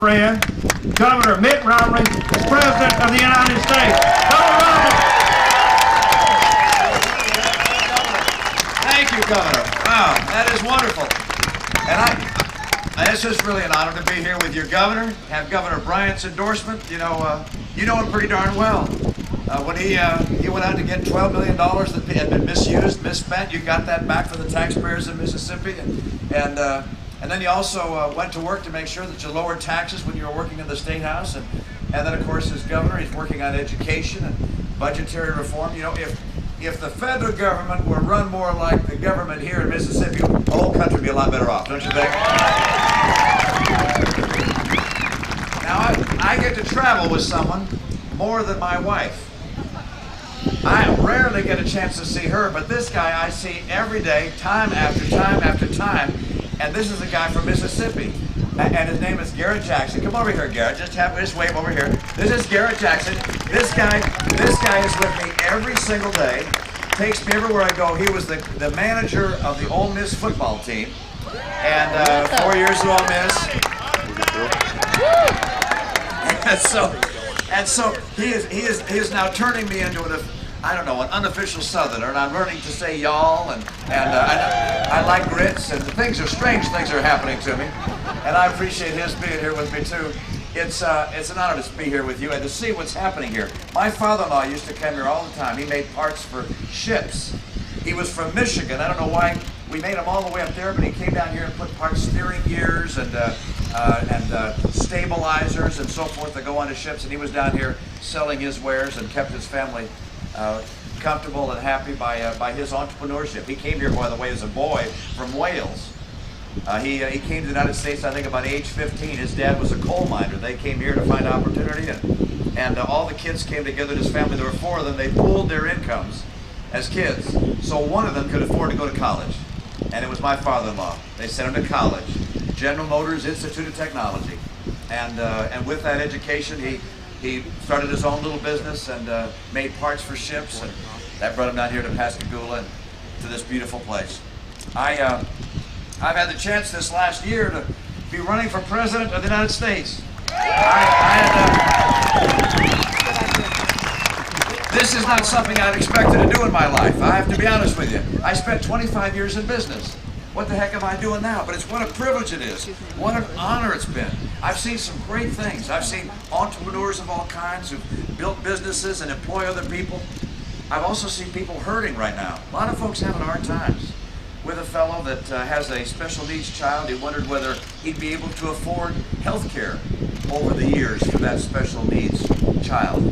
friend, Governor Mitt Romney, President of the United States. Governor Romney. Thank you, Governor. Wow, that is wonderful. And it's just really an honor to be here with your governor, have Governor Bryant's endorsement. You know him pretty darn well. When he went out to get $12 million that had been misused, misspent, you got that back for the taxpayers of Mississippi. And then you also went to work to make sure that you lowered taxes when you were working in the State House. And then, of course, as governor, he's working on education and budgetary reform. You know, if the federal government were run more like the government here in Mississippi, the whole country would be a lot better off, don't you think? Now, I get to travel with someone more than my wife. I rarely get a chance to see her, but this guy I see every day, time after time after time. And this is a guy from Mississippi, and his name is Garrett Jackson. Come over here, Garrett. Just wave over here. This is Garrett Jackson. This guy is with me every single day. Takes me everywhere I go. He was the manager of the Ole Miss football team, and 4 years at Ole Miss. And so he is now turning me into an unofficial Southerner, and I'm learning to say y'all, and I like grits, and strange things are happening to me, and I appreciate his being here with me too. It's an honor to be here with you and to see what's happening here. My father-in-law used to come here all the time. He made parts for ships. He was from Michigan. I don't know why we made him all the way up there, but he came down here and put parts, steering gears and stabilizers and so forth that go onto ships, and he was down here selling his wares and kept his family comfortable and happy by his entrepreneurship. He came here, by the way, as a boy from Wales. He came to the United States, I think, about age 15. His dad was a coal miner. They came here to find opportunity, and all the kids came together in his family. There were 4 of them. They pooled their incomes as kids, so one of them could afford to go to college, and it was my father-in-law. They sent him to college, General Motors Institute of Technology, and with that education, he started his own little business and made parts for ships, and that brought him down here to Pascagoula and to this beautiful place. I've had the chance this last year to be running for President of the United States. This is not something I'd expected to do in my life. I have to be honest with you. I spent 25 years in business. What the heck am I doing now? But it's what a privilege it is. What an honor it's been. I've seen some great things. I've seen entrepreneurs of all kinds who've built businesses and employ other people. I've also seen people hurting right now. A lot of folks having hard times. With a fellow that has a special needs child, he wondered whether he'd be able to afford health care over the years for that special needs child.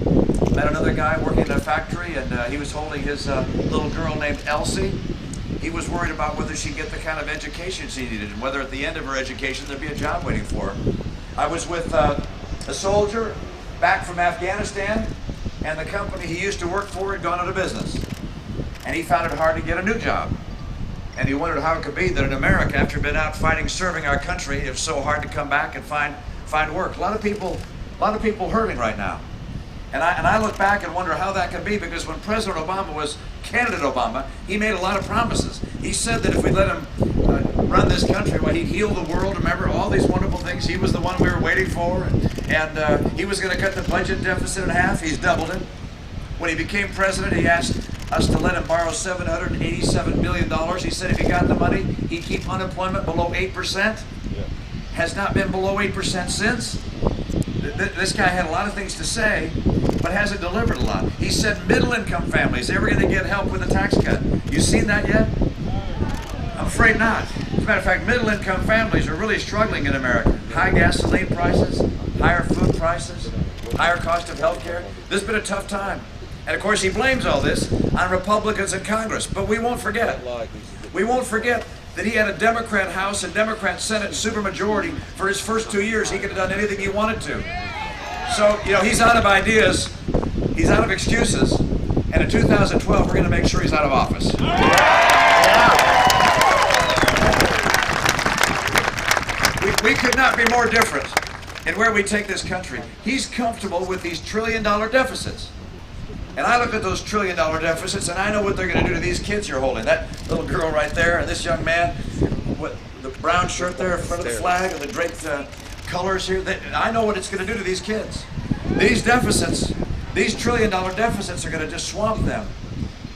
Met another guy working in a factory, and he was holding his little girl named Elsie. He was worried about whether she'd get the kind of education she needed and whether at the end of her education there'd be a job waiting for her. I was with a soldier back from Afghanistan, and the company he used to work for had gone out of business. And he found it hard to get a new job. And he wondered how it could be that in America, after being out fighting, serving our country, it's so hard to come back and find work. A lot of people hurting right now. And I look back and wonder how that could be, because when President Obama was candidate Obama, he made a lot of promises. He said that if we let him run this country, well, he'd heal the world. Remember all these wonderful things. He was the one we were waiting for, and he was going to cut the budget deficit in half. He's doubled it. When he became president, he asked us to let him borrow $787 billion. He said if he got the money, he'd keep unemployment below 8%. Has not been below 8% since. This guy had a lot of things to say, but hasn't delivered a lot. He said middle-income families, they're going to get help with a tax cut. You seen that yet? I'm afraid not. As a matter of fact, middle-income families are really struggling in America. High gasoline prices, higher food prices, higher cost of health care. This has been a tough time. And of course, he blames all this on Republicans in Congress. But we won't forget. We won't forget that he had a Democrat House and Democrat Senate supermajority for his first 2 years. He could have done anything he wanted to. So, he's out of ideas. He's out of excuses. And in 2012, we're going to make sure he's out of office. We could not be more different in where we take this country. He's comfortable with these trillion-dollar deficits. And I look at those trillion-dollar deficits, and I know what they're going to do to these kids you're holding. That little girl right there, and this young man with the brown shirt there in front of the flag, and the draped colors here. I know what it's going to do to these kids. These deficits, these trillion-dollar deficits are going to just swamp them.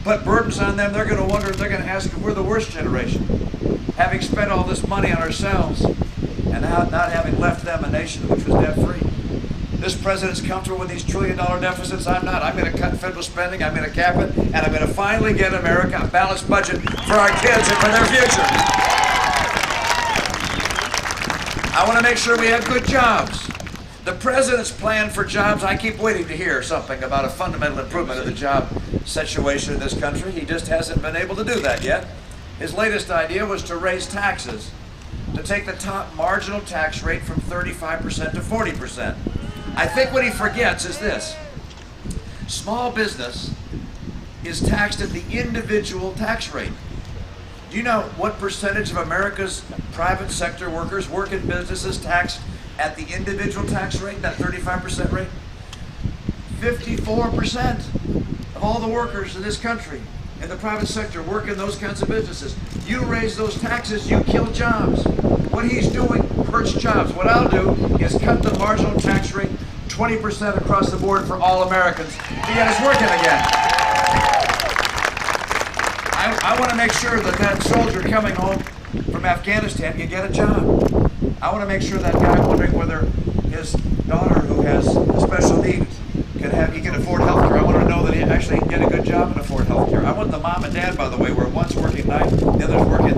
Put burdens on them. They're going to wonder if they're going to ask if we're the worst generation. Having spent all this money on ourselves and now not having left them a nation which was debt-free. This president's comfortable with these trillion-dollar deficits. I'm not. I'm going to cut federal spending. I'm going to cap it. And I'm going to finally get America a balanced budget for our kids and for their future. I want to make sure we have good jobs. The president's plan for jobs, I keep waiting to hear something about a fundamental improvement of the job situation in this country. He just hasn't been able to do that yet. His latest idea was to raise taxes, to take the top marginal tax rate from 35% to 40%. I think what he forgets is this. Small business is taxed at the individual tax rate. Do you know what percentage of America's private sector workers work in businesses taxed at the individual tax rate, that 35% rate? 54% of all the workers in this country in the private sector work in those kinds of businesses. You raise those taxes, you kill jobs. What he's doing hurts jobs. What I'll do is cut the marginal tax rate 20% across the board for all Americans to get us working again. I want to make sure that that soldier coming home from Afghanistan can get a job. I want to make sure that guy wondering whether his daughter who has special needs he can afford health care. I want to know that he actually can get a good job and afford health care. I want the mom and dad, by the way, who are once working night, the others working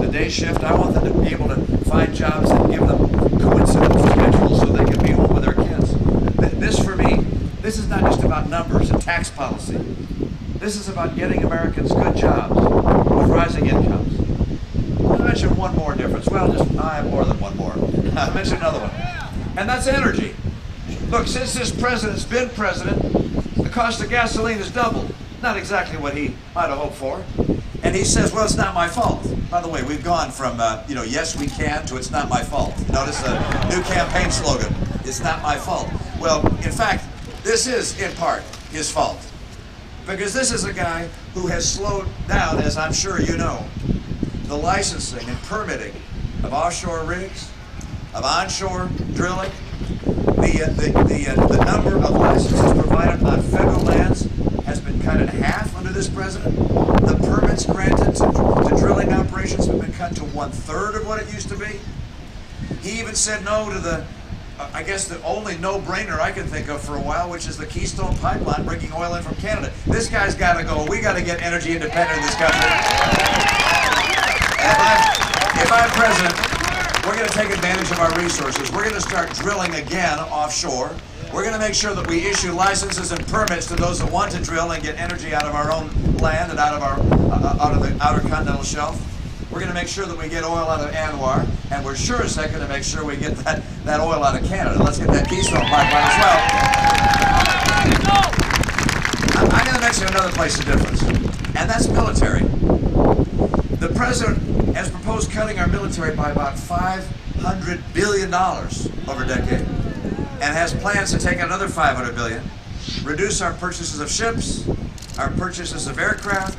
the day shift. I want them to be able to find jobs that give them coincidental schedules so they can be home with their kids. This, for me, this is not just about numbers and tax policy. This is about getting Americans good jobs with rising incomes. I'll mention one more difference. Well, I have more than one more. I'll mention another one. And that's energy. Look, since this president's been president, the cost of gasoline has doubled. Not exactly what he might have hoped for. And he says, well, it's not my fault. By the way, we've gone from, yes, we can, to it's not my fault. Notice the new campaign slogan, it's not my fault. Well, in fact, this is, in part, his fault. Because this is a guy who has slowed down, as I'm sure you know, the licensing and permitting of offshore rigs, of onshore drilling. The number of licenses provided on federal lands has been cut in half under this president. The permits granted to drilling operations have been cut to 1/3 of what it used to be. He even said no to the, I guess the only no-brainer I can think of for a while, which is the Keystone Pipeline bringing oil in from Canada. This guy's got to go. We got to get energy independent in this country. If I'm president, we're going to take advantage of our resources. We're going to start drilling again offshore. We're going to make sure that we issue licenses and permits to those that want to drill and get energy out of our own land and out of the outer continental shelf. We're going to make sure that we get oil out of Anwar, and we're sure as heck going to make sure we get that oil out of Canada. Let's get that Keystone Pipeline as well. I'm going to mention another place of difference, and that's military. The president has proposed cutting our military by about $500 billion over a decade, and has plans to take another $500 billion, reduce our purchases of ships, our purchases of aircraft,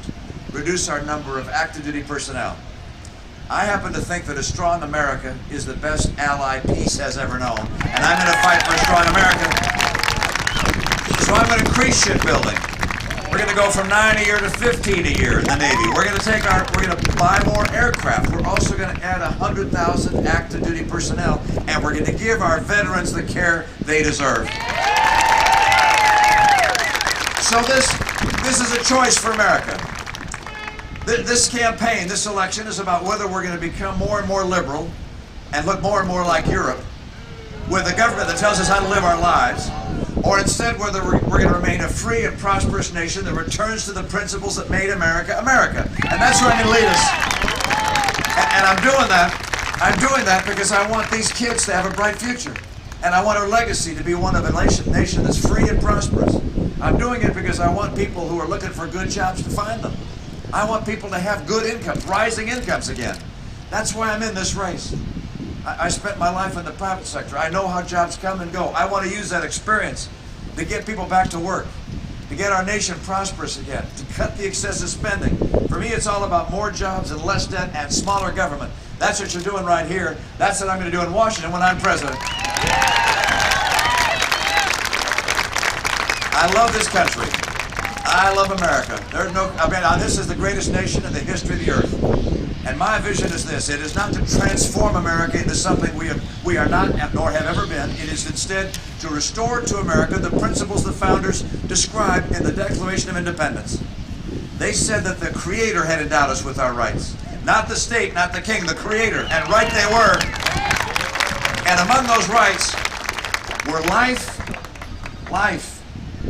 reduce our number of active duty personnel. I happen to think that a strong America is the best ally peace has ever known, and I'm going to fight for a strong America. So I'm going to increase shipbuilding. We're going to go from 9 a year to 15 a year in the Navy. We're going to buy more aircraft. We're also going to add 100,000 active duty personnel, and we're going to give our veterans the care they deserve. So this is a choice for America. This campaign, this election, is about whether we're going to become more and more liberal and look more and more like Europe, with a government that tells us how to live our lives, or instead whether we're going to remain a free and prosperous nation that returns to the principles that made America, America. And that's where I'm going to lead us. And I'm doing that. I'm doing that because I want these kids to have a bright future. And I want our legacy to be one of a nation that's free and prosperous. I'm doing it because I want people who are looking for good jobs to find them. I want people to have good incomes, rising incomes again. That's why I'm in this race. I spent my life in the private sector. I know how jobs come and go. I want to use that experience to get people back to work, to get our nation prosperous again, to cut the excessive spending. For me, it's all about more jobs and less debt and smaller government. That's what you're doing right here. That's what I'm going to do in Washington when I'm president. I love this country. I love America. This is the greatest nation in the history of the earth. And my vision is this. It is not to transform America into something we are not nor have ever been. It is instead to restore to America the principles the founders described in the Declaration of Independence. They said that the Creator had endowed us with our rights. Not the state, not the king, the Creator. And right they were. And among those rights were life,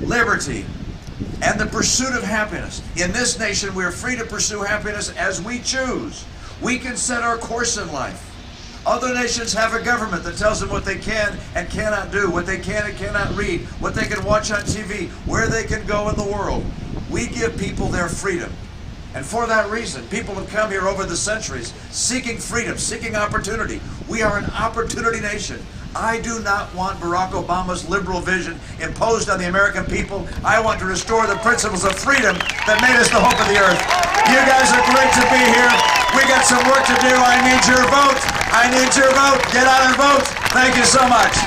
liberty, and the pursuit of happiness. In this nation, we are free to pursue happiness as we choose. We can set our course in life. Other nations have a government that tells them what they can and cannot do, what they can and cannot read, what they can watch on TV, where they can go in the world. We give people their freedom. And for that reason, people have come here over the centuries seeking freedom, seeking opportunity. We are an opportunity nation. I do not want Barack Obama's liberal vision imposed on the American people. I want to restore the principles of freedom that made us the hope of the earth. You guys are great to be here. We got some work to do. I need your vote. I need your vote. Get out and vote. Thank you so much.